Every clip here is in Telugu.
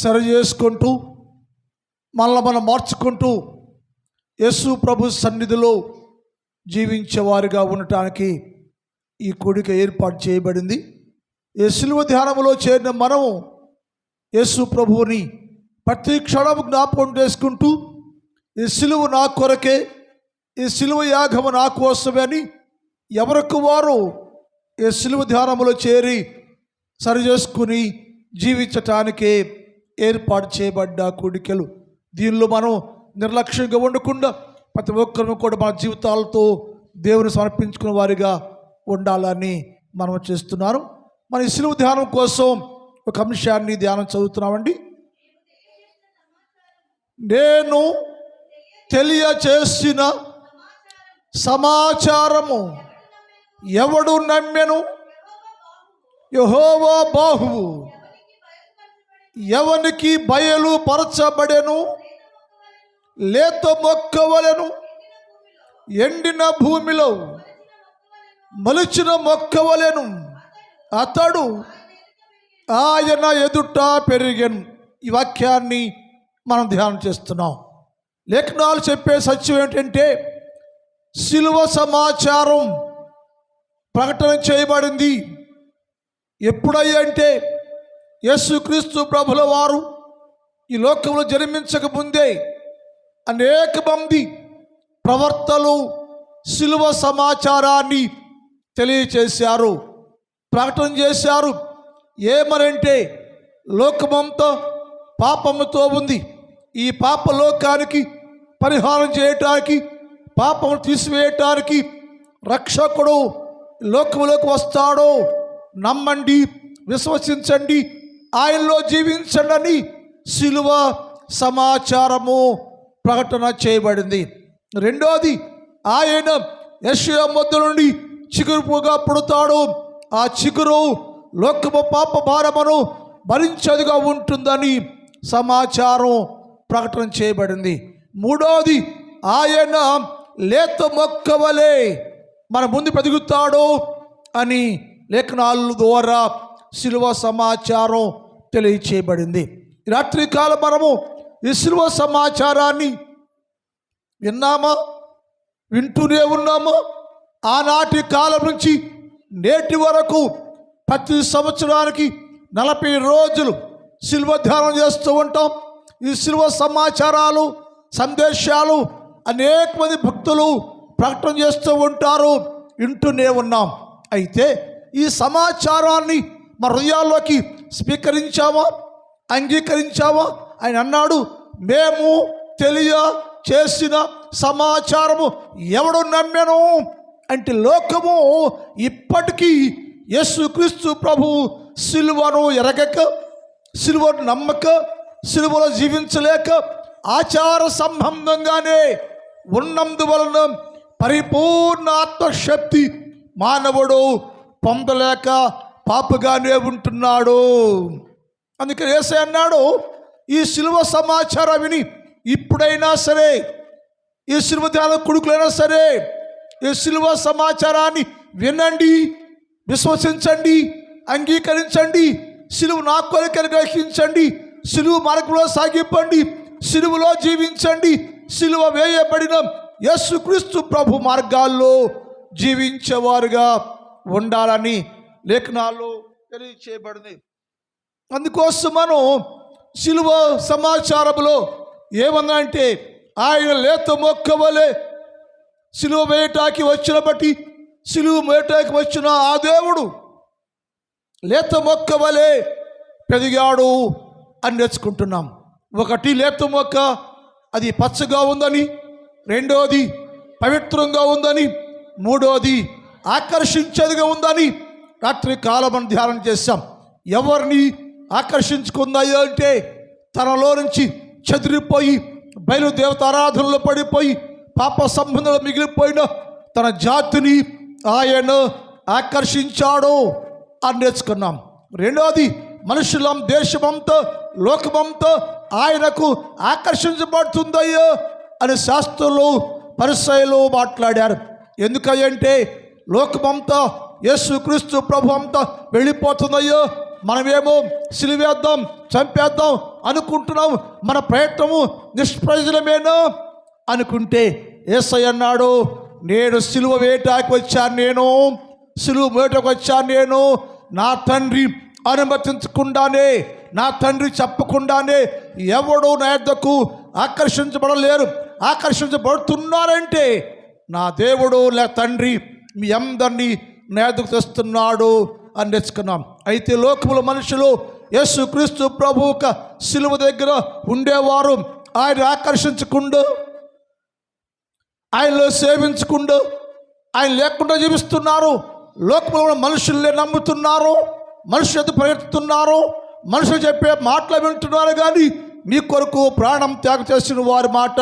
సరి చేసుకుంటూ మనల్ని మనం మార్చుకుంటూ యేసు ప్రభు సన్నిధిలో జీవించేవారిగా ఉండటానికి ఈ కూడిక ఏర్పాటు చేయబడింది. ఈ సిలువ ధ్యానంలో చేరిన మనము యేసు ప్రభువుని ప్రతి క్షణం జ్ఞాపకం చేసుకుంటూ ఈ సిలువ నా కొరకే, ఈ సిలువ యాగము నా కోసమే అని ఎవరికి వారు ఈ సిలువ ధ్యానంలో చేరి సరి చేసుకుని జీవించటానికే ఏర్పాటు చేయబడ్డ కూడికలు. దీనిలో మనం నిర్లక్ష్యంగా ఉండకుండా ప్రతి ఒక్కరు కూడా మన జీవితాలతో దేవుని సమర్పించుకున్న వారిగా ఉండాలని మనం చేస్తున్నాను. మన ఈ సిలువ ధ్యానం కోసం ఒక అంశాన్ని ధ్యానం చదువుతున్నామండి. నేను తెలియచేసిన సమాచారము ఎవడు నమ్మెను? యెహోవా బాహువు ఎవనికి బయలు పరచబడెను? లేత మొక్కవలెను, ఎండిన భూమిలో మొలిచిన మొక్కవలెను అతడు ఆయన ఎదుట పెరిగెను. ఈ వాక్యాన్ని మనం ధ్యానం చేస్తున్నాం. లేఖనాలు చెప్పే సత్యం ఏంటంటే సిలువ సమాచారం ప్రకటన చేయబడింది. ఎప్పుడయ్యంటే యేసుక్రీస్తు ప్రభుల వారు ఈ లోకంలో జన్మించక ముందే అనేక మంది ప్రవర్తలు సిలువ సమాచారాన్ని తెలియచేశారు, ప్రకటన చేశారు. ఏమనంటే లోకమంతా పాపముతో ఉంది, ఈ పాప లోకానికి పరిహారం చేయటానికి, పాపము తీసివేయటానికి రక్షకుడు లోకంలోకి వస్తాడో, నమ్మండి, విశ్వసించండి, ఆయనలో జీవించండి అని సిలువ సమాచారము ప్రకటన చేయబడింది. రెండోది, ఆయన యెషయా మొద్దు నుండి చిగురుగా పుడతాడు, ఆ చిగురు లోకము పాప భారమును భరించేదిగా ఉంటుందని సమాచారం ప్రకటన చేయబడింది. మూడోది, ఆయన లేత మొక్క వలె మన ముందు పెరుగుతాడు అని లేఖనాల ద్వారా సిలువ సమాచారం తెలియచేయబడింది. రాత్రికాలం మనము ఈ సిలువ సమాచారాన్ని విన్నామా, వింటూనే ఉన్నామా? ఆనాటి కాలం నుంచి నేటి వరకు ప్రతి సంవత్సరానికి 40 రోజులు సిలువ ధ్యానం చేస్తూ ఉంటాం. ఈ సిలువ సమాచారాలు, సందేశాలు అనేక మంది భక్తులు ప్రకటన చేస్తూ ఉంటారు, వింటూనే ఉన్నాం. అయితే ఈ సమాచారాన్ని మా హృదయాల్లోకి స్వీకరించావా, అంగీకరించావా? ఆయన అన్నాడు, మేము తెలియచేసిన సమాచారము ఎవడు నమ్మెను అంటే లోకము ఇప్పటికీ యేసుక్రీస్తు ప్రభు సిలువను ఎరగక, సిలువను నమ్మక, సిలువలో జీవించలేక ఆచార సంబంధంగానే ఉన్నందువలన పరిపూర్ణ ఆత్మశక్తి మానవుడు పొందలేక పాపగానే ఉంటున్నాడు. అందుకే యేసయ్య అన్నాడు, ఈ సిలువ సమాచారం విని ఇప్పుడైనా సరే, ఈ సిలువ ధ్యాన కొడుకులైనా సరే ఈ సిలువ సమాచారాన్ని వినండి, విశ్వసించండి, అంగీకరించండి, సిలువ నా కొరకని గ్రహించండి, సిలువ మార్గంలో సాగిపోండి, సిలువలో జీవించండి, సిలువ వేయబడిన యేసుక్రీస్తు ప్రభు మార్గాల్లో జీవించేవారుగా ఉండాలని లేఖనాల్లో తెలియచేయబడింది. అందుకోసం మనం సిలువ సమాచారంలో ఏమన్నంటే ఆయన లేత మొక్క వలె సిలువ వేయటానికి వచ్చిన బట్టి సిలువ వేయటానికి వచ్చిన ఆ దేవుడు లేత మొక్క వలె పెరిగాడు అని నేర్చుకుంటున్నాం. ఒకటి, లేత మొక్క అది పచ్చగా ఉందని, రెండోది పవిత్రంగా ఉందని, మూడోది ఆకర్షించేదిగా ఉందని రాత్రి కాలం ధ్యానం చేశాం. ఎవరిని ఆకర్షించుకుందాయో అంటే తనలో నుంచి చెదిరిపోయి బయలుదేవత ఆరాధనలో పడిపోయి పాప సంబంధంలో మిగిలిపోయిన తన జాతిని ఆయన ఆకర్షించాడు అని నేర్చుకున్నాం. రెండోది, మనుషులం, దేశమంతా, లోకమంతా ఆయనకు ఆకర్షించబడుతుందయ్యో అని శాస్త్రులు, పరిసయ్యులు మాట్లాడారు. ఎందుకంటే లోకమంతా యేసుక్రీస్తు ప్రభు అంతా వెళ్ళిపోతుందయ్యో, మనమేమో సిలువేద్దాం, చంపేద్దాం అనుకుంటున్నాం, మన ప్రయత్నము నిష్ప్రయోజనమేనా అనుకుంటే యేసయ్య అన్నాడు, నేను సిలువ వేయటానికి వచ్చాను, సిలువ వేయటానికి వచ్చాను నేను. నా తండ్రి అనుమతించకుండానే, నా తండ్రి చెప్పకుండానే ఎవడో నా యొద్దకు ఆకర్షించబడలేరు. ఆకర్షించబడుతున్నారంటే నా దేవుడు లే తండ్రి మీ అందరినీ నా యొద్దకు తెస్తున్నాడు అని నేర్చుకున్నాం. అయితే లోకముల మనుషులు యేసుక్రీస్తు ప్రభు ఒక సిలువ దగ్గర ఉండేవారు. ఆయన ఆకర్షించకుండా, ఆయనలో సేవించకుండా, ఆయన లేకుండా జీవిస్తున్నారు. లోకంలో మనుషులే నమ్ముతున్నారు, మనుషులు పరిగెత్తుతున్నారు, మనుషులు చెప్పే మాటలు వింటున్నారు, కానీ మీ కొరకు ప్రాణం త్యాగం చేసిన వారి మాట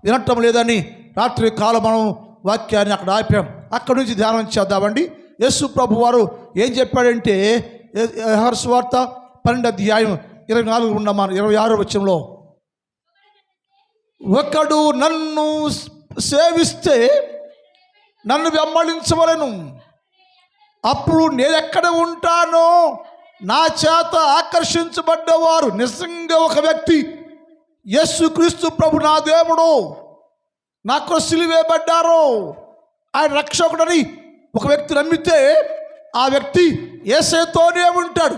వినటం లేదని రాత్రి కాలం మనం వాక్యాన్ని అక్కడ ఆపాం. అక్కడి నుంచి ధ్యానం చేద్దామండి. యేసు ప్రభు వారు ఏం చెప్పాడంటే, యోహాను సువార్త 12వ అధ్యాయం 24 ఉన్నామా 26వ వచనంలో, ఒకడు నన్ను సేవిస్తే నన్ను వెంబడించవలెను, అప్పుడు నేనెక్కడ ఉంటానో నా చేత ఆకర్షించబడ్డవారు. నిజంగా ఒక వ్యక్తి యేసుక్రీస్తు ప్రభు నా దేవుడు, నాకు సిలువ వేయబడ్డారు, ఆయన రక్షకుడని ఒక వ్యక్తి నమ్మితే ఆ వ్యక్తి యేసయ్యతోనే ఉంటాడు,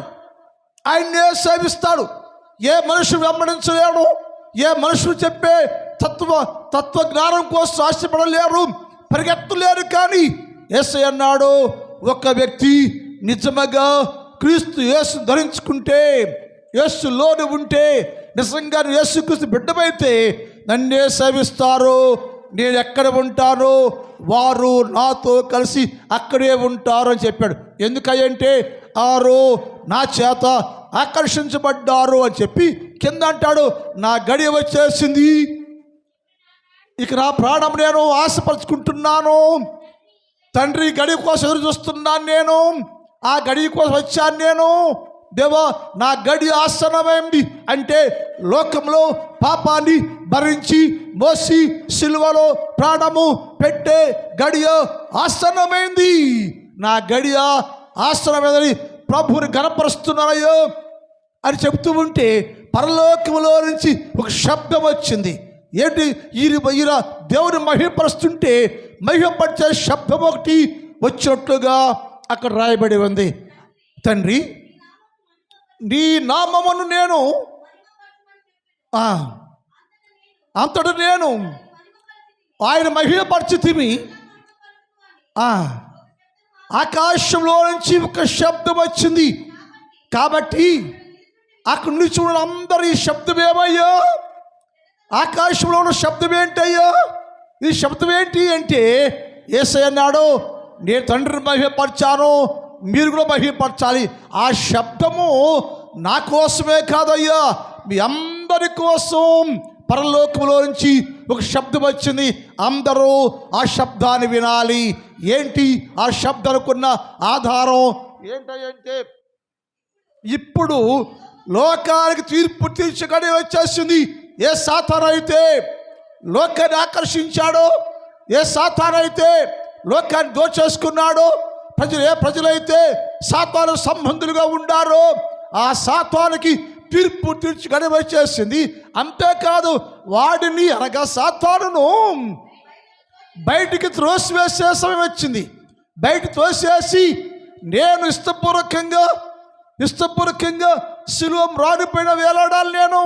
ఆయన్నే సేవిస్తాడు. ఏ మనుషులు వెంబడించలేడు, ఏ మనుషులు చెప్పే తత్వజ్ఞానం కోసం ఆశపడలేరు, పరిగెత్తలేరు. కానీ యేసయ్య అన్నాడు, ఒక వ్యక్తి నిజముగా క్రీస్తు యేసు ధరించుకుంటే, యేసులోని ఉంటే, నిజంగా యేసుక్రీస్తు బిడ్డమైతే నన్నే సేవిస్తారు. నేను ఎక్కడ ఉంటానో వారు నాతో కలిసి అక్కడే ఉంటారు అని చెప్పాడు. ఎందుకంటే వారు నా చేత ఆకర్షించబడ్డారు అని చెప్పి కింద అంటాడు, నా గడియ వచ్చేసింది, ఇక నా ప్రాణం నేను ఆశపరుచుకుంటున్నాను, తండ్రి గడియ కోసం ఎదురు చూస్తున్నాను, నేను ఆ గడియ కోసం వచ్చాను నేను. దేవా, నా గడి ఆసన్నమైంది అంటే లోకంలో పాపాన్ని భరించి మోసి సిలువలో ప్రాణము పెట్టే గడియ ఆసన్నమైంది, నా గడియ ఆసన్నమైందని ప్రభువుని గణపరుస్తున్నారయ్యో అని చెబుతూ ఉంటే పరలోకములో నుంచి ఒక శబ్దం వచ్చింది. ఏంటి? ఈయన దేవుని మహిమపరుస్తుంటే మహిమపరిచే శబ్దం ఒకటి వచ్చినట్లుగా అక్కడ రాయబడి ఉంది. తండ్రి, నీ నామమును నేను అంతటా నేను ఆయన మహిమపరిచితిమి. ఆకాశంలో నుంచి ఒక శబ్దం వచ్చింది. కాబట్టి అక్కడి నుంచి ఉన్న అందరూ ఈ శబ్దం ఏమయ్యా, ఆకాశంలో ఉన్న శబ్దం ఏంటయ్యా, ఈ శబ్దం ఏంటి అంటే యేసయ్య అన్నాడు, నేను తండ్రిని మహిమపరిచాను, మీరు కూడా మహిమపరచాలి. ఆ శబ్దము నా కోసమే కాదయ్యా, మీ అందరి కోసం పరలోకంలో నుంచి ఒక శబ్దం వచ్చింది. అందరూ ఆ శబ్దాన్ని వినాలి. ఏంటి ఆ శబ్దానికున్న ఆధారం ఏంటంటే, ఇప్పుడు లోకానికి తీర్పు తీర్చగానే వచ్చేసింది. ఏ సాతాను అయితే లోకాన్ని ఆకర్షించాడో, ఏ సాతాను అయితే లోకాన్ని దోచేసుకున్నాడో, ఏ ప్రజలైతే సాతాను సంబంధులుగా ఉండారో ఆ సాతానుకి తీర్పు తీర్చగానే వచ్చేసింది. అంతేకాదు, వాడిని అనగా సాతానును బయటికి త్రోసివేసే సమయం వచ్చింది. బయట త్రోసేసి నేను ఇష్టపూర్వకంగా సిలువ రానిపోయిన వేలాడాలి, నేను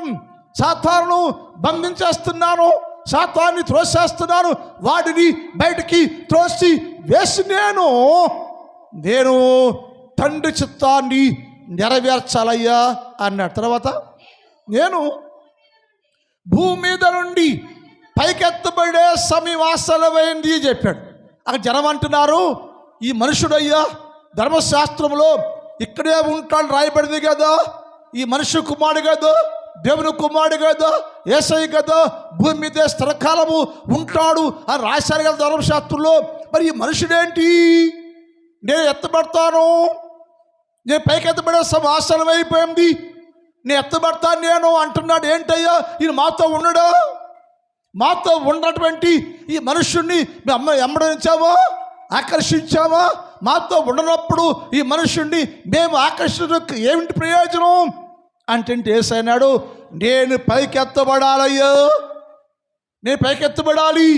సాతానును బంధించేస్తున్నాను, సాతాన్ని త్రోసేస్తున్నాను, వాడిని బయటికి త్రోసి వేసి నేను తండ్రి చిత్తాన్ని నెరవేర్చాలయ్యా అన్నాడు. తర్వాత నేను భూమి మీద నుండి పైకెత్తబడే సమయం ఆసన్నమైంది చెప్పాడు. అక్కడ జనం అంటున్నారు, ఈ మనుషుడయ్యా ధర్మశాస్త్రంలో ఇక్కడే ఉంటాడు రాయబడింది కదా, ఈ మనుష్య కుమారుడు కదా, దేవుని కుమారుడు కదా, యేసయ్య కదా, భూమి మీద స్థిరకాలము ఉంటాడు అని రాశారు కదా ధర్మశాస్త్రంలో. మరి ఈ మనుషుడేంటి, నేను ఎత్తబడతాను, నేను పైకి ఎత్తబడే ఆసనం అయిపోయింది, నేను ఎత్తబడతాను నేను అంటున్నాడు. ఏంటయ్యా, ఈయన మాతో ఉండడా? మాతో ఉన్నటువంటి ఈ మనుషుణ్ణి మేము ఎమ్మడించామా, ఆకర్షించామా? మాతో ఉండనప్పుడు ఈ మనుషుణ్ణి మేము ఆకర్షించడానికి ఏమిటి ప్రయోజనం? అంటే ఏసన్నాడు, నేను పైకెత్తబడాలయ్యో, నేను పైకెత్తబడాలి.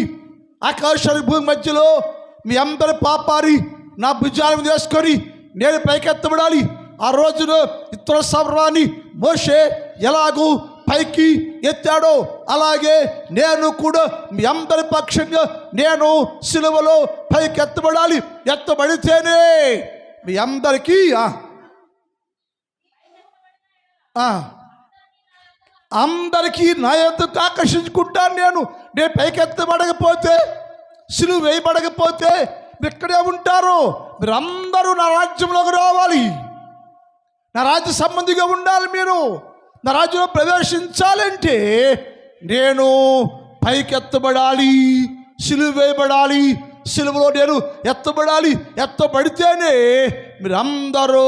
ఆకాశానికి భూమి మధ్యలో మీ అందరి పాపాన్ని నా భుజాల మీద వేసుకొని నేను పైకెత్తబడాలి. ఆ రోజున ఇతర సర్వాన్ని మోషే ఎలాగూ పైకి ఎత్తాడో అలాగే నేను కూడా మీ అందరి పక్షంగా నేను సిలువలో పైకి ఎత్తబడాలి. ఎత్తబడితేనే మీ అందరికీ అందరికీ నా యొద్దకు ఆకర్షించుకుంటాను. నేను పైకి ఎత్తబడకపోతే, సిలువ వేయబడకపోతే ఇక్కడే ఉంటారు. మీరు అందరూ నా రాజ్యంలోకి రావాలి, నా రాజ్య సంబంధిగా ఉండాలి. మీరు నా రాజ్యంలో ప్రవేశించాలంటే నేను పైకెత్తబడాలి, సిలువ వేయబడాలి, సిలువలో నేను ఎత్తబడాలి. ఎత్తబడితేనే మీరు అందరూ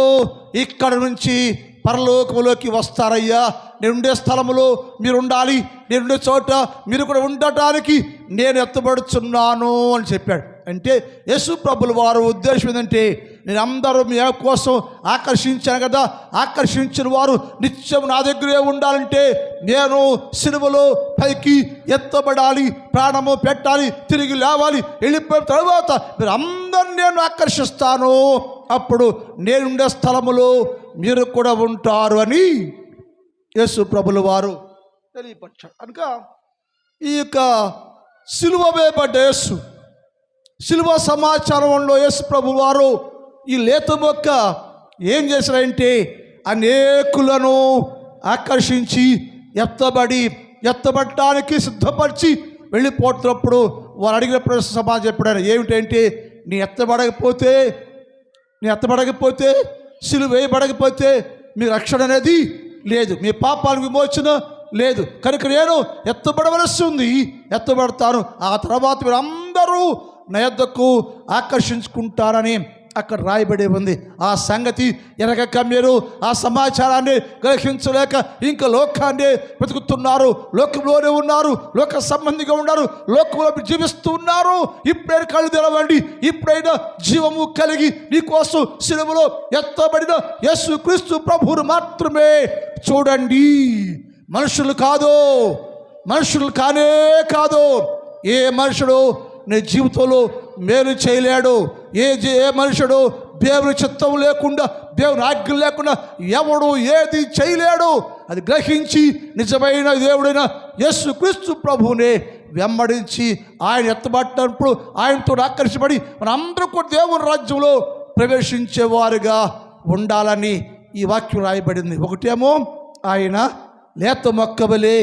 ఇక్కడ నుంచి పరలోకంలోకి వస్తారయ్యా. నేనుండే స్థలంలో మీరు ఉండాలి, నేనుండే చోట మీరు కూడా ఉండటానికి నేను ఎత్తబడుచున్నాను అని చెప్పాడు. అంటే యేసు ప్రభుల వారు ఉద్దేశం ఏంటంటే, నేను అందరూ మీ కోసం ఆకర్షించాను కదా, ఆకర్షించిన వారు నిత్యం నా దగ్గరే ఉండాలంటే నేను సిలువలో పైకి ఎత్తబడాలి, ప్రాణము పెట్టాలి, తిరిగి లేవాలి. వెళ్ళిపోయిన తర్వాత మీరు అందరూ నేను ఆకర్షిస్తాను, అప్పుడు నేనుండే స్థలములో మీరు కూడా ఉంటారు అని యేసు ప్రభుల వారు తెలియపరిచాడు. కనుక ఈ యొక్క సిలువ వేయబడ్డ యేసు, సిలువ సమాచారంలో యేసు ప్రభు వారు ఈ లేత మొక్క ఏం చేశారంటే అనేకులను ఆకర్షించి ఎత్తబడటానికి సిద్ధపరిచి వెళ్ళిపోతున్నప్పుడు వారు అడిగిన ప్రశ్న సమాజం చెప్పాడు. ఏమిటంటే, నీ ఎత్తబడకపోతే సిలువ వేయబడకపోతే మీ రక్షణ అనేది లేదు, మీ పాపాలకు విమోచన లేదు. కనుక నేను ఎత్తబడవలసి ఉంది, ఎత్తబడతాను. ఆ తర్వాత మీరు అందరూ నా యొద్దకు ఆకర్షించుకుంటారని అక్కడ రాయబడి ఉంది. ఆ సంగతి ఎనగక మీరు ఆ సమాచారాన్ని గ్రహించలేక ఇంకా లోకాన్ని వెతుకుతున్నారు, లోకంలోనే ఉన్నారు, లోక సంబంధిగా ఉన్నారు, లోకంలో జీవిస్తూ ఉన్నారు. ఇప్పుడైనా కళ్ళు తెరవండి, ఇప్పుడైనా జీవము కలిగి నీకోసం సిలువలో ఎత్తబడిన యేసుక్రీస్తు ప్రభువును మాత్రమే చూడండి. మనుషులు కానే కాదు. ఏ మనుషుడు నీ జీవితంలో మేలు చేయలేడు. ఏ మనుషుడు దేవుని చిత్తం లేకుండా, దేవుని ఆజ్ఞ లేకుండా ఎవడు ఏది చేయలేడు. అది గ్రహించి నిజమైన దేవుడైన యేసుక్రీస్తు ప్రభువునే వెంబడించి ఆయన ఎత్తబడినప్పుడు ఆయనతో ఆకర్షించబడి మన అందరూ కూడా దేవుని రాజ్యంలో ప్రవేశించేవారుగా ఉండాలని ఈ వాక్యం రాయబడింది. ఒకటేమో ఆయన లేత మొక్క వలె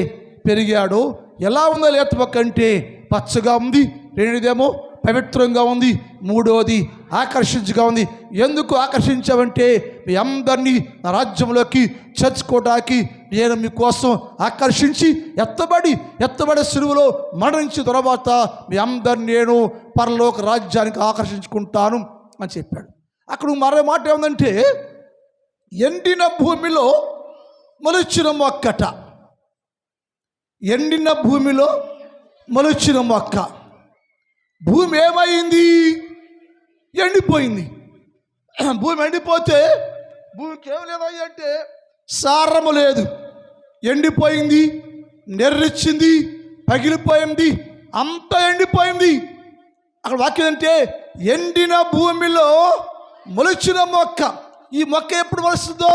పెరిగాడు. ఎలా ఉందో లేత మొక్క అంటే? పచ్చగా ఉంది. రెండోదేమో పవిత్రంగా ఉంది. మూడోది ఆకర్షించగా ఉంది. ఎందుకు ఆకర్షించావంటే, మీ అందరినీ నా రాజ్యంలోకి చేర్చుకోవడానికి నేను మీకోసం ఆకర్షించి ఎత్తబడి సిలువలో మరణించిన తర్వాత మీ అందరిని నేను పరలోక రాజ్యానికి ఆకర్షించుకుంటాను అని చెప్పాడు. అక్కడ మరో మాట ఏమందంటే, ఎండిన భూమిలో మొలిచిన మొక్కట. ఎండిన భూమిలో మొలిచిన మొక్క. భూమి ఏమైంది? ఎండిపోయింది. భూమి ఎండిపోతే భూమికి ఏం లేదయ్యి అంటే సారము లేదు. ఎండిపోయింది, నెర్రిచ్చింది, పగిలిపోయింది, అంతా ఎండిపోయింది. అక్కడ వాక్యం అంటే ఎండిన భూమిలో మొలిచిన మొక్క. ఈ మొక్క ఎప్పుడు మొలుస్తుందో,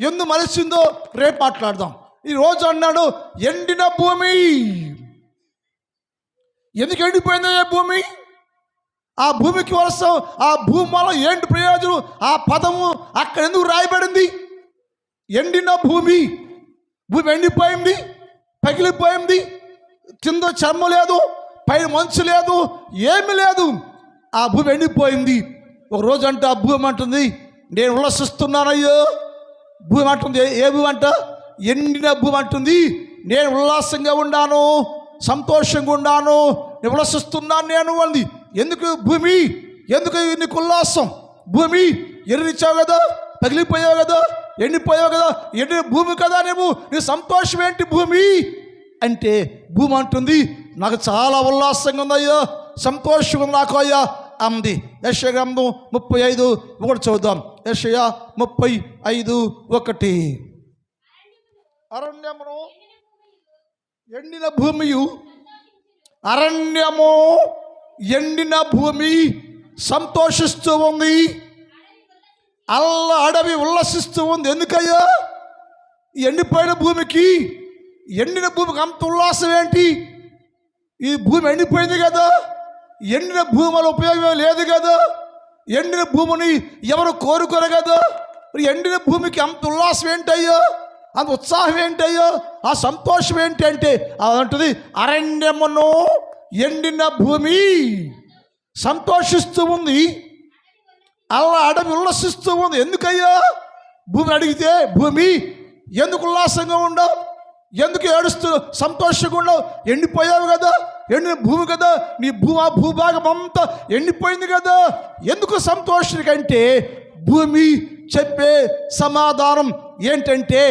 ఎందుకు మొలిచిందో రేపు మాట్లాడదాం. ఈరోజు అన్నాడు ఎండిన భూమి. ఎందుకు ఎండిపోయిందో భూమి? ఆ భూమికి వలసం, ఆ భూమి వల్ల ఏంటి ప్రయోజనం? ఆ పదము అక్కడ ఎందుకు రాయబడింది? ఎండిన భూమి. భూమి ఎండిపోయింది, పగిలిపోయింది, కింద చర్మ లేదు, పైన మంచు లేదు, ఏమి లేదు. ఆ భూమి ఎండిపోయింది. ఒకరోజు అంటే ఆ భూమి అంటుంది, నేను ఉల్లసిస్తున్నానయ్యో. భూమి అంటుంది, ఏ భూమి అంట? ఎండిన భూమి అంటుంది, నేను ఉల్లాసంగా ఉన్నాను, సంతోషంగా ఉన్నాను, నేను ఉల్లసిస్తున్నాను నేను అంది. ఎందుకు భూమి? ఎందుకు నీకు ఉల్లాసం? భూమి ఎర్రిచ్చావు కదా, పగిలిపోయావు కదా, ఎండిపోయావు కదా, ఎండిన భూమి కదా నువ్వు, నీ సంతోషం ఏంటి భూమి అంటే? భూమి అంటుంది, నాకు చాలా ఉల్లాసంగా ఉందయ్యా, సంతోషం ఉంది నాకు అయ్యా అంది. యెషయా గ్రంథం 35:1 చూద్దాం. యెషయా 35:1. అరణ్యమును ఎండిన భూమియు, అరణ్యము ఎండిన భూమి సంతోషిస్తూ ఉంది, అడవి ఉల్లసిస్తూ ఉంది. ఎందుకయ్యా ఎండిపోయిన భూమికి, ఎండిన భూమికి అంత ఉల్లాసం ఏంటి? ఈ భూమి ఎండిపోయింది కదా, ఎండిన భూమిలో ఉపయోగం లేదు కదా, ఎండిన భూమిని ఎవరు కోరుకోరు కదా, ఎండిన భూమికి అంత ఉల్లాసం ఏంటయ్యో, అంత ఉత్సాహం ఏంటయ్యో, ఆ సంతోషం ఏంటి అంటే అదంటుంది అరణ్యమును ఎండిన భూమి సంతోషిస్తూ ఉంది, అడవి ఉల్లసిస్తూ ఉంది. ఎందుకయ్యా భూమిని అడిగితే, భూమి ఎందుకు ఉల్లాసంగా ఉండవు, ఎందుకు ఏడుస్తూ సంతోషంగా ఉండవు? ఎండిపోయావు కదా, ఎండిన భూమి కదా, నీ భూభాగం అంతా ఎండిపోయింది కదా, ఎందుకు సంతోషానికంటే భూమి చెప్పే సమాధానం ఏంటంటే,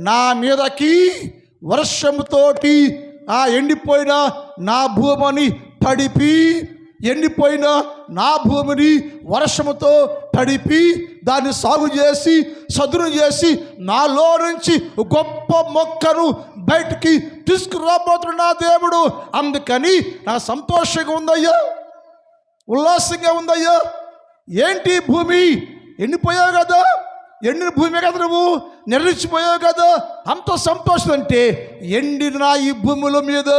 నా మీదకి వర్షముతోటి ఆ ఎండిపోయిన నా భూమిని తడిపి, ఎండిపోయిన నా భూమిని వర్షముతో తడిపి దాన్ని సాగు చేసి సదును చేసి నాలో నుంచి గొప్ప మొక్కను బయటికి తీసుకురాబోతున్న నా దేవుడు. అందుకని నా సంతోషంగా ఉందయ్యా, ఉల్లాసంగా ఉందయ్యా. ఏంటి భూమి ఎండిపోయావు కదా, ఎండిన భూమి కదా, నువ్వు నిర్ణయించిపోయావు కదా, అంత సంతోషం అంటే ఎండిన ఈ భూముల మీద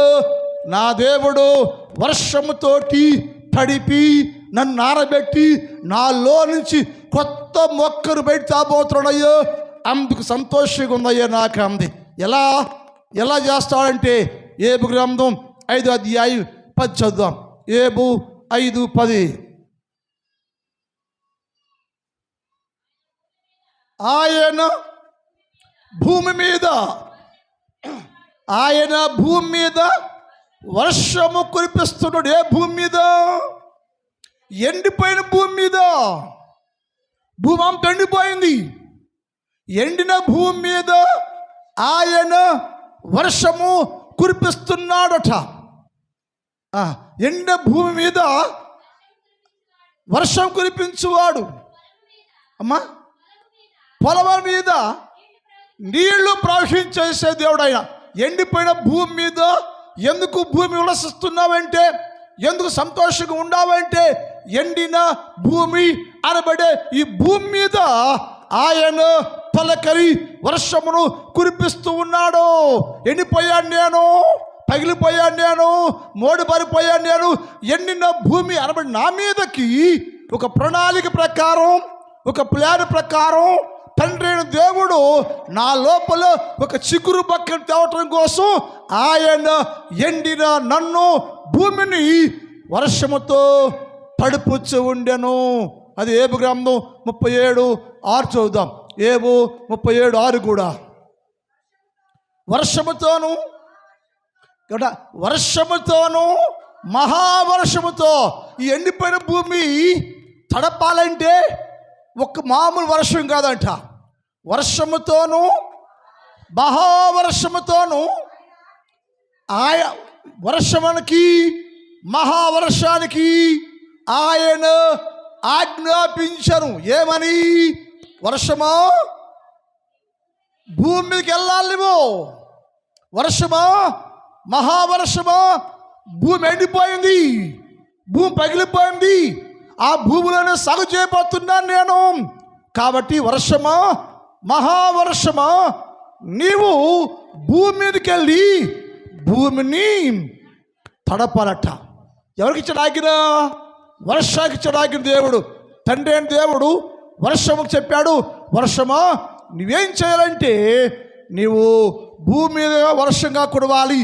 నా దేవుడు వర్షముతోటి తడిపి నన్ను నానబెట్టి నాలో నుంచి కొత్త మొక్కను బయట తాబోతున్నాయ్యో, అందుకు సంతోషంగా ఉందయ్యా నాకు అంది. ఎలా చేస్తాడంటే ఏబు గ్రంథం 5:10 చదువుదాం. ఏబు 5:10. ఆయన భూమి మీద వర్షము కురిపిస్తున్నాడు. ఏ భూమి మీద? ఎండిపోయిన భూమి మీద. భూమి అంతా ఎండిపోయింది. ఎండిన భూమి మీద ఆయన వర్షము కురిపిస్తున్నాడట. ఎండిన భూమి మీద వర్షం కురిపించువాడు. అమ్మా, పొలం మీద నీళ్లు ప్రవహించేసే దేవుడు ఆయన. ఎండిపోయిన భూమి మీద ఎందుకు భూమి ఉల్లసిస్తున్నావంటే, ఎందుకు సంతోషంగా ఉన్నావంటే, ఎండిన భూమి అనబడే ఈ భూమి మీద ఆయన పలకరి వర్షమును కురిపిస్తూ ఉన్నాడు. ఎండిపోయాను నేను, పగిలిపోయాను నేను, మోడిపారిపోయాను నేను. ఎండిన భూమి అనబడి నా మీదకి ఒక ప్రణాళిక ప్రకారం, ఒక ప్లాన్ ప్రకారం తండ్రి అయిన దేవుడు నా లోపల ఒక చిగురు పక్కన తేవటం కోసం ఆయన ఎండిన నన్ను, భూమిని వర్షముతో తడుపుచ్చు ఉండెను. అది ఏబు గ్రంథం 37:6 చదువుదాం. ఏబు 37:6 కూడా వర్షముతోను మహావర్షముతో ఈ ఎండిపోయిన భూమి తడపాలంటే ఒక మామూలు వర్షం కాదంట. వర్షముతోను మహావర్షముతోను వర్షమునికి మహావర్షానికి ఆయన ఆజ్ఞాపించను. ఏమని? వర్షమా భూమి మీదకి వెళ్ళాలిమో, వర్షమా మహావర్షమా భూమి ఎండిపోయింది, భూమి పగిలిపోయింది, ఆ భూమిలోనే సాగు చేయబోతున్నాను నేను. కాబట్టి వర్షమా మహావర్షమా నీవు భూమి మీదకి వెళ్ళి భూమిని తడపాలట. ఎవరికి ఇచ్చాడు ఆజ్ఞ? వర్షానికి ఇచ్చాడు ఆజ్ఞ దేవుడు. తండ్రి అయిన దేవుడు వర్షముకు చెప్పాడు, వర్షమా నువ్వేం చేయాలంటే నీవు భూమి మీద వర్షంగా కురవాలి.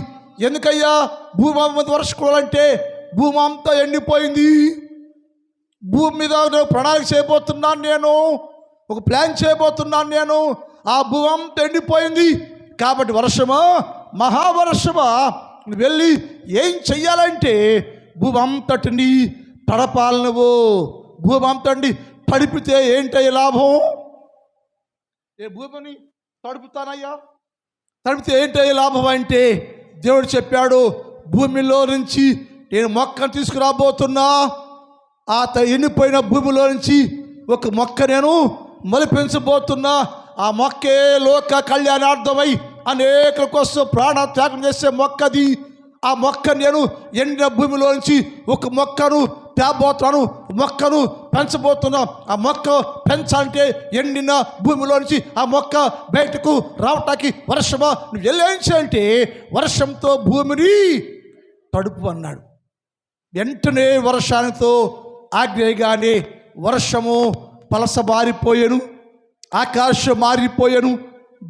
ఎందుకయ్యా భూమి మీద వర్షం కురవాలంటే భూమి అంతా ఎండిపోయింది. భూమి మీద ప్రణాళిక చేయబోతున్నాను నేను, ఒక ప్లాన్ చేయబోతున్నాను నేను. ఆ భూమి అంతా ఎండిపోయింది. కాబట్టి వర్షమా మహావర్షమా నువ్వు వెళ్ళి ఏం చెయ్యాలంటే భూమి అంతటిని తడపాలి. నువ్వు భూమి అంతటి తడిపితే ఏంటయ్యా లాభం? ఏ భూమిని తడుపుతానయ్యా, తడిపితే ఏంటయ్యా లాభం అంటే దేవుడు చెప్పాడు, భూమిలో నుంచి నేను మొక్కను తీసుకురాబోతున్నా. ఆ ఎండిపోయిన భూమిలో నుంచి ఒక మొక్క నేను మొలిపించబోతున్నా. ఆ మొక్కే లోక కళ్యాణార్థమై అనేకుల కోసం ప్రాణ త్యాగం చేసే మొక్కది. ఆ మొక్క నేను ఎండిన భూమిలో నుంచి ఒక మొక్కను తేబోతున్నాను, మొక్కను పెంచబోతున్నాం. ఆ మొక్క పెంచాలంటే ఎండిన భూమిలో నుంచి ఆ మొక్క బయటకు రావటానికి వర్షమా నువ్వు వెళ్ళేంచంటే వర్షంతో భూమిని తడుపు అన్నాడు. వెంటనే వర్షానితో ఆజ్ఞగానే వర్షము పలసబారిపోయాను, ఆకాశం మారిపోయాను,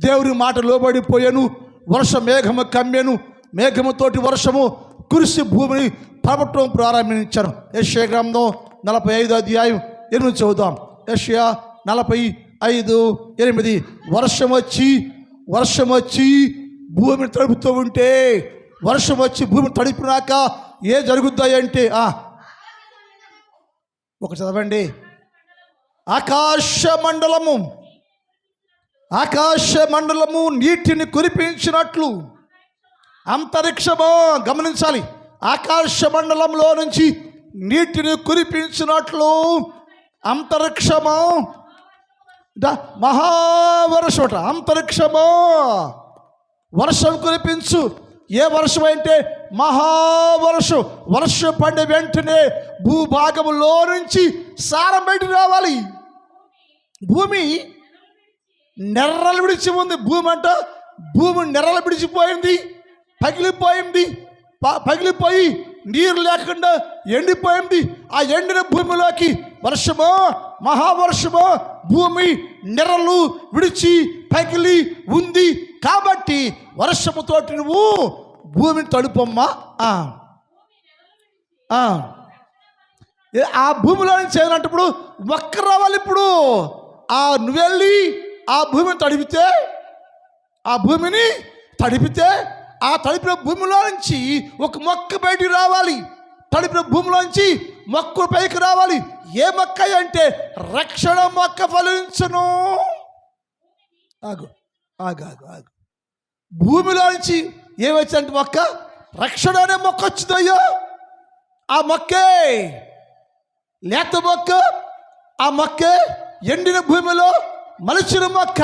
దేవుని మాట లోబడిపోయాను. వర్ష మేఘము కమ్మెను, మేఘముతోటి వర్షము కురిసి భూమిని పడటం ప్రారంభించాను. యెషయా గ్రంథం 45 అధ్యాయం 8 చదువుదాం. యెషయా 45:8 వర్షం వచ్చి భూమిని తడుపుతూ ఉంటే, వర్షం వచ్చి భూమిని తడిపినాక ఏ జరుగుతాయంటే ఒక చదవండి. ఆకాశ మండలము నీటిని కురిపించినట్లు అంతరిక్షము, గమనించాలి, ఆకాశ మండలంలో నుంచి నీటిని కురిపించినట్లు అంతరిక్షము మహావర్షం. అంతరిక్షము వర్షం కురిపించు. ఏ వర్షం అంటే మహావర్షం. వర్షం పడిన వెంటనే భూభాగంలో నుంచి సారం బయటకు రావాలి. భూమి నెర్రలు విడిచి ఉంది. భూమి నెర్రలు విడిచిపోయింది, పగిలిపోయి నీరు లేకుండా ఎండిపోయింది. ఆ ఎండిన భూమిలోకి వర్షమో మహావర్షమో భూమి నెర్రలు విడిచి పగిలి ఉంది. కాబట్టి వర్షముతోటి నువ్వు భూమిని తడుపమ్మా. ఆ భూమిలో నుంచి చేయనప్పుడు మొక్క రావాలి. ఇప్పుడు నువ్వెళ్ళి ఆ భూమిని తడిపితే ఆ తడిపిన భూమిలో నుంచి ఒక మొక్క బయటికి రావాలి. తడిపిన భూమిలో నుంచి మొక్క పైకి రావాలి. ఏ మొక్క అంటే రక్షణ మొక్క ఫలించును. ఆగు. భూమిలో నుంచి ఏమొచ్చిందంటే మొక్క, రక్షణ అనే మొక్క వచ్చిందయ్యో. ఆ మొక్కే లేత మొక్క, ఆ మొక్కే ఎండిన భూమిలో మలిచిన మొక్క.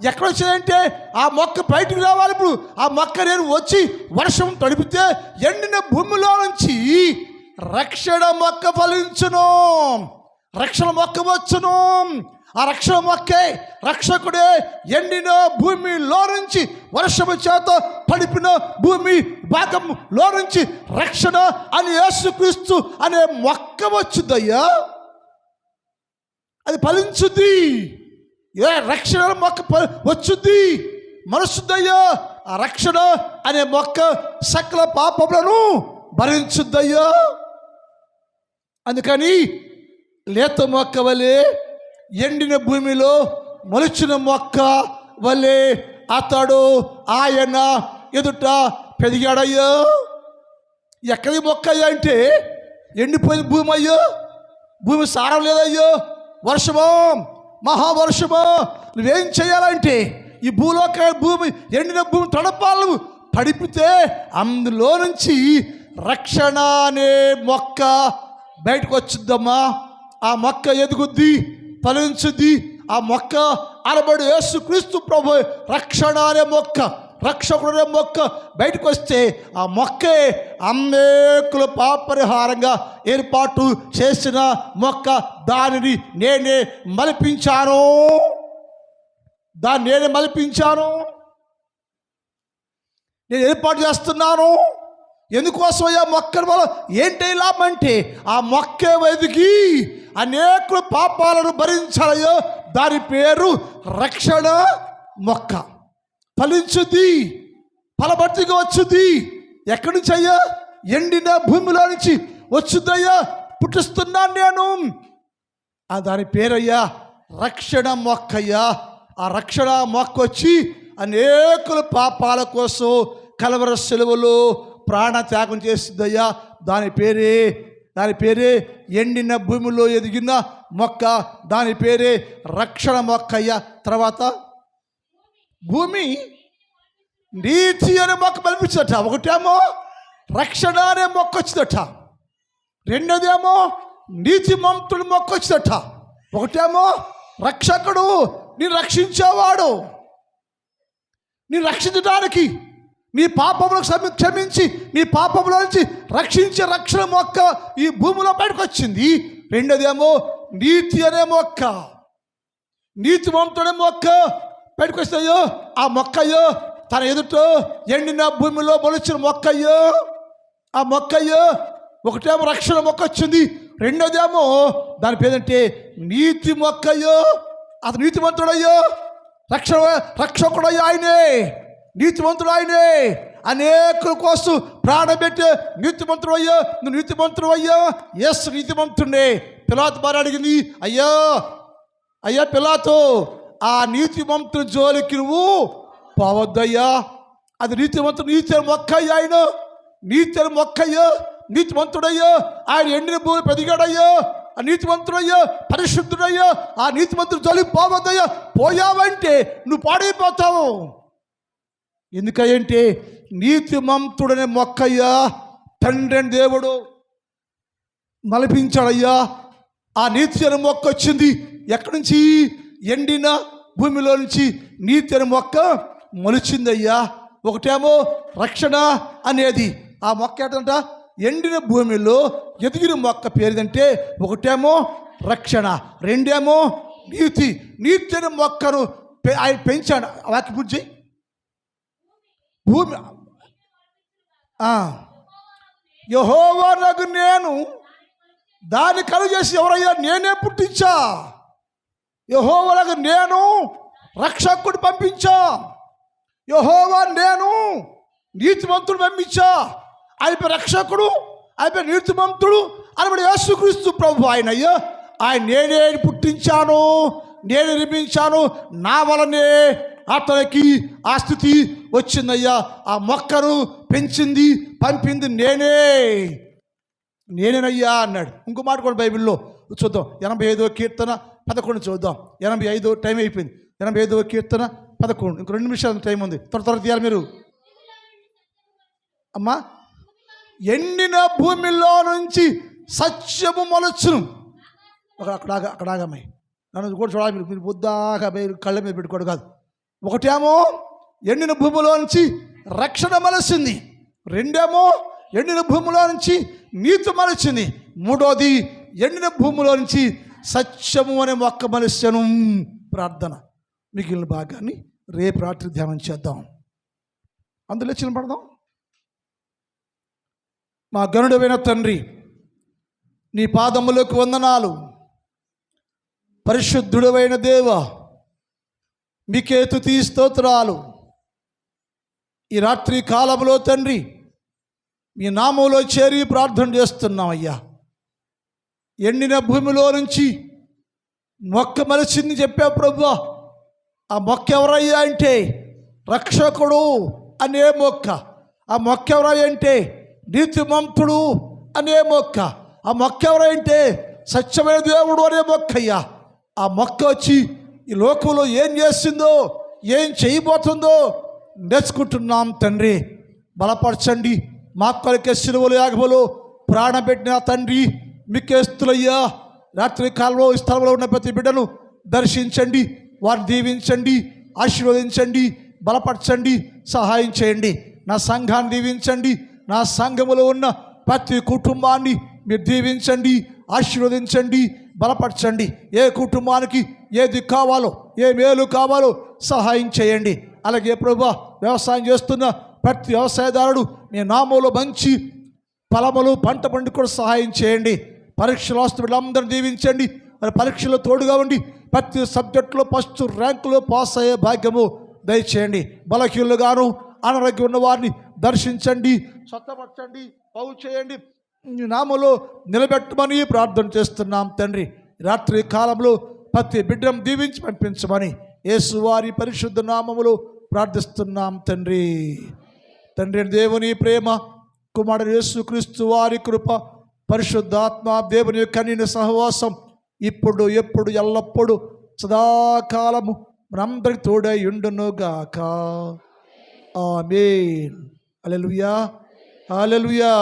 ఎక్కడ వచ్చిందంటే ఆ మొక్క బయటకు రావాలి. ఇప్పుడు ఆ మొక్క నేను వచ్చి వర్షం తడిపితే ఎండిన భూమిలో నుంచి రక్షణ మొక్క ఫలించును, రక్షణ మొక్క వచ్చును. ఆ రక్షణ మొక్కే రక్షకుడే ఎండిన భూమిలో నుంచి వర్షము చేత తడిపిన భూమి భాగంలో నుంచి రక్షణ అని యేసుక్రీస్తు అనే మొక్క వచ్చుద్దయ్యా. అది ఫలించుద్ది. రక్షణ మొక్క వచ్చుద్ది, మనసుద్దయ్యా. ఆ రక్షణ అనే మొక్క సకల పాపములను భరించుద్దయ్యా. అందుకని లేత మొక్క వలె, ఎండిన భూమిలో మొలిచిన మొక్క వలె అతడు ఆయన ఎదుట పెరిగాడయ్యో. ఎక్కడి మొక్క అయ్యా అంటే ఎండిపోయిన భూమి అయ్యో. భూమి సారం లేదయ్యో. వర్షమో మహావర్షమో నువ్వేం చేయాలంటే ఈ భూమి ఎండిన భూమి తడపాలు తడిపితే అందులో నుంచి రక్షణ అనే మొక్క బయటకు వచ్చిద్దమ్మా. ఆ మొక్క ఎదుగుద్ది, ఫలించుద్ది. ఆ మొక్క అనబడి యేసుక్రీస్తు ప్రభు రక్షణ అనే మొక్క, రక్షకుడు అనే మొక్క బయటకు వస్తే ఆ మొక్కే అనేకుల పాపరిహారంగా ఏర్పాటు చేసిన మొక్క. దానిని నేనే మలిపించాను, నేను ఏర్పాటు చేస్తున్నాను. ఎందుకోసం ఆ మొక్కల వల్ల ఏంటి లాభం అంటే ఆ మొక్కే ఎదిగి అనేకుల పాపాలను భరించాలయ్యో. దాని పేరు రక్షణ మొక్క. ఫలించుద్ది, ఫలభర్తిగా వచ్చుద్ది. ఎక్కడి నుంచి అయ్యా? ఎండిన భూమిలో నుంచి వచ్చుద్దయ్యా, పుట్టిస్తున్నాను నేను. దాని పేరయ్యా రక్షణ మొక్కయ్యా. ఆ రక్షణ మొక్క వచ్చి అనేకుల పాపాల కోసం కలవర సెలవులో ప్రాణ త్యాగం చేస్తుందయ్యా. దాని పేరే ఎండిన భూమిలో ఎదిగిన మొక్క. దాని పేరే రక్షణ మొక్క అయ్యా. తర్వాత భూమి నీతి అనే మొక్క కల్పించదట. ఒకటేమో రక్షణ అనే మొక్క వచ్చిందట, రెండోదేమో నీతి మంతుడి మొక్క వచ్చిందట. ఒకటేమో రక్షకుడు, నేను రక్షించేవాడు. నీ రక్షించడానికి, నీ పాపములకు క్షమించి నీ పాపముల నుంచి రక్షించే రక్షణ మొక్క ఈ భూమిలో బయటకు వచ్చింది. రెండోదేమో నీతి అనే మొక్క, నీతిమంతుడే మొక్క బయటకు వస్తాయో ఆ మొక్కయ్యో తన ఎదుట ఎండిన భూమిలో మొలిచిన మొక్కయ్యో ఆ మొక్కయ్యో. ఒకటేమో రక్షణ మొక్క వచ్చింది, రెండోదేమో దాని పేరంటే నీతి మొక్కయ్యో. అతను నీతిమంతుడయ్యో, రక్షకుడయ్యో ఆయనే, నీతిమంతుడు ఆయనే. అనేకుల కోసం ప్రాణం పెట్టే నీతిమంతుడు అయ్యో, నువ్వు నీతిమంతుడు అయ్యో. ఎస్, నీతిమంతుడే. పిలాతు బాగా అడిగింది, అయ్యా పిలాతు, ఆ నీతిమంతుడు జోలికి నువ్వు పోవద్దయ్యా. అది నీతిమంతుడు, నీతి మొక్కయ్యా, ఆయన నీతి మొక్కయ్యో, నీతిమంతుడయ్యో. ఆయన ఎండిన భూమి పెదిగాడయ్యో, ఆ నీతిమంతుడయ్యో, పరిశుద్ధుడయ్యో. ఆ నీతిమంతుడు జోలికి పోవద్దయ్యా. పోయావంటే నువ్వు పాడైపోతావు. ఎందుకంటే నీతిమంతుడనే మొక్కయ్యా తండ్రి దేవుడు మలిపించాడయ్యా. ఆ నీతి అనే మొక్క వచ్చింది ఎక్కడి నుంచి? ఎండిన భూమిలో నుంచి నీతి అనే మొక్క మొలిచిందయ్యా. ఒకటేమో రక్షణ అనేది, ఆ మొక్క ఏంటంట ఎండిన భూమిలో ఎదిగిన మొక్క పేరుదంటే ఒకటేమో రక్షణ, రెండేమో నీతి. నీతి అనే మొక్కను ఆయన పెంచాడు. వాకి పూజ భూమి యెహోవానగు నేను దాన్ని కలుగు చేసి ఎవరయ్యా? నేనే పుట్టించా. యెహోవానగు నేను రక్షకుడు పంపించా. యెహోవా నేను నీతిమంతుడు పంపించా. ఆయన రక్షకుడు, ఆయన నీతిమంతుడు అని యేసుక్రీస్తు ప్రభు ఆయన అయ్యా. ఆయన నేనే పుట్టించాను, నేను నిర్మించాను, నా వలనే అతనికి ఆ స్థితి వచ్చిందయ్యా. ఆ మొక్కను పెంచింది పంపింది నేనేనయ్యా అన్నాడు. ఇంకో మాట కూడా బైబిల్లో చూద్దాం. 85వ కీర్తన 11 చూద్దాం. 85 టైం అయిపోయింది. 85వ కీర్తన 11. ఇంకో 2 నిమిషాలు టైం ఉంది. త్వర తీయాలి మీరు. అమ్మా, ఎండిన భూమిలో నుంచి సత్యము మొలచును. అక్కడ ఆగమ్మాయి, నన్ను కూడా చూడాలి. మీరు బుద్ధాగా కళ్ళ మీద పెట్టుకోడు కాదు. ఒకటేమో ఎండిన భూమిలో నుంచి రక్షణ మలసింది, రెండేమో ఎండిన భూమిలో నుంచి నీతి మలచింది, మూడోది ఎండిన భూమిలో నుంచి సత్యము అనే మొక్క మలస్యను. ప్రార్థన. మిగిలిన భాగాన్ని రేపు రాత్రి ధ్యానం చేద్దాం. అందులో చిన్నపడదాం. మా గనుడైన తండ్రి, నీ పాదములకు వందనాలు. పరిశుద్ధుడైన దేవ, మీకే స్తుతి స్తోత్రాలు. ఈ రాత్రి కాలంలో తండ్రి మీ నామంలో చేరి ప్రార్థన చేస్తున్నాం అయ్యా. ఎండిన భూమిలో నుంచి మొక్క మలిచింది చెప్పా ప్రభువా. ఆ మొక్క ఎవరయ్యా అంటే రక్షకుడు అనే మొక్క. ఆ మొక్క ఎవరయ్యా అంటే నీతిమంతుడు అనే మొక్క. ఆ మొక్క ఎవరంటే సత్యమైన దేవుడు అనే మొక్క అయ్యా. ఆ మొక్క వచ్చి ఈ లోకంలో ఏం చేస్తుందో, ఏం చేయబోతుందో నేర్చుకుంటున్నాం తండ్రి. బలపరచండి. మా కొరకే సిలువలు యాగములు ప్రాణపెట్టిన తండ్రి మీకే స్తుతులయ్యా. రాత్రి కాలంలో ఈ స్థలంలో ఉన్న ప్రతి బిడ్డను దర్శించండి, వారిని దీవించండి, ఆశీర్వదించండి, బలపరచండి, సహాయం చేయండి. నా సంఘాన్ని దీవించండి. నా సంఘములో ఉన్న ప్రతి కుటుంబాన్ని మీరు దీవించండి, ఆశీర్వదించండి, బలపరచండి. ఏ కుటుంబానికి ఏది కావాలో, ఏ మేలు కావాలో సహాయం చేయండి. అలాగే ప్రభువా, వ్యవసాయం చేస్తున్న ప్రతి వ్యవసాయదారుడు మీ నామంలో మంచి ఫలములు పంట పండి కూడా సహాయం చేయండి. పరీక్షలు వస్తున్న వీళ్ళందరినీ దీవించండి. మరి పరీక్షలో తోడుగా ఉండి ప్రతి సబ్జెక్టులో ఫస్ట్ ర్యాంకులో పాస్ అయ్యే భాగ్యము దయచేయండి. బలహీనులుగాను అనారోగ్యం ఉన్న వారిని దర్శించండి, స్వస్థపరచండి, బాగు చేయండి. నామలో నిలబెట్టమని ప్రార్థన చేస్తున్నాం తండ్రి. రాత్రి కాలంలో ప్రతి బిడ్డను దీవించి పంపించమని యేసు వారి పరిశుద్ధ నామములో ప్రార్థిస్తున్నాం తండ్రి. తండ్రి దేవుని ప్రేమ, కుమారుడు యేసుక్రీస్తు వారి కృప, పరిశుద్ధాత్మ దేవుని యొక్క కన్యని సహవాసం ఇప్పుడు ఎప్పుడు ఎల్లప్పుడు సదాకాలము మనందరికి తోడై ఉండునుగాక. ఆమేన్. హల్లెలూయా, హల్లెలూయా.